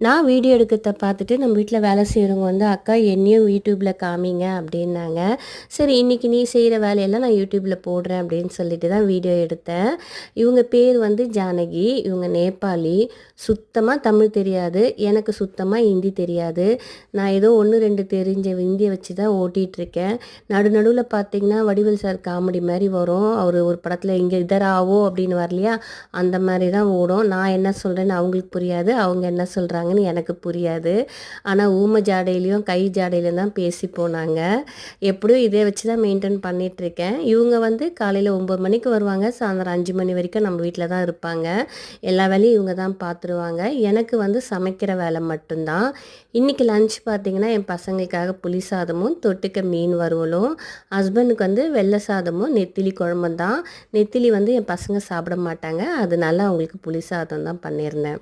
நான் வீடியோ எடுக்கிறத பார்த்துட்டு நம்ம வீட்டில் வேலை செய்கிறவங்க வந்து அக்கா என்னையும் யூடியூப்பில் காமிங்க அப்படின்னாங்க. சரி இன்றைக்கி நீ செய்கிற வேலையெல்லாம் நான் யூடியூப்பில் போடுறேன் அப்படின்னு சொல்லிட்டு தான் வீடியோ எடுத்தேன். இவங்க பேர் வந்து ஜானகி. இவங்க நேபாளி. சுத்தமாக தமிழ் தெரியாது, எனக்கு சுத்தமாக ஹிந்தி தெரியாது. நான் ஏதோ 1, 2 தெரிஞ்ச ஹிந்தியை வச்சு தான் ஓட்டிகிட்ருக்கேன். நடுவில் பார்த்தீங்கன்னா வடிவேல் சார் காமெடி மாதிரி வரும். அவர் ஒரு படத்தில் இங்கே இதராவோ அப்படின்னு வரலையா, அந்த மாதிரி தான் ஓடும். நான் என்ன சொல்கிறேன்னு அவங்களுக்கு புரியாது, அவங்க என்ன சொல்கிறாங்கன்னு எனக்கு புரியாது. ஆனால் ஊமை ஜாடையிலையும் கை ஜாடையிலும் தான் பேசி போனாங்க. எப்படியும் இதை வச்சு தான் மெயின்டைன் பண்ணிகிட்ருக்கேன். இவங்க வந்து காலையில் 9 மணிக்கு வருவாங்க, சாயந்தரம் 5 மணி வரைக்கும் நம்ம வீட்டில் தான் இருப்பாங்க. எல்லா வேலையும் இவங்க தான் பார்த்துருவாங்க. எனக்கு வந்து சமைக்கிற வேலை மட்டும்தான். இன்றைக்கி லன்ச் பார்த்திங்கன்னா என் பசங்களுக்காக புளி சாதமும் தொட்டுக்க மீன் வறுவலும், ஹஸ்பண்டுக்கு வந்து வெள்ளை சாதமும் நெத்திலி குழம்பும் தான். நெத்திலி வந்து என் பசங்க சாப்பிட மாட்டாங்க, அதனால அவங்களுக்கு புளி சாதம் தான் பண்ணியிருந்தேன்.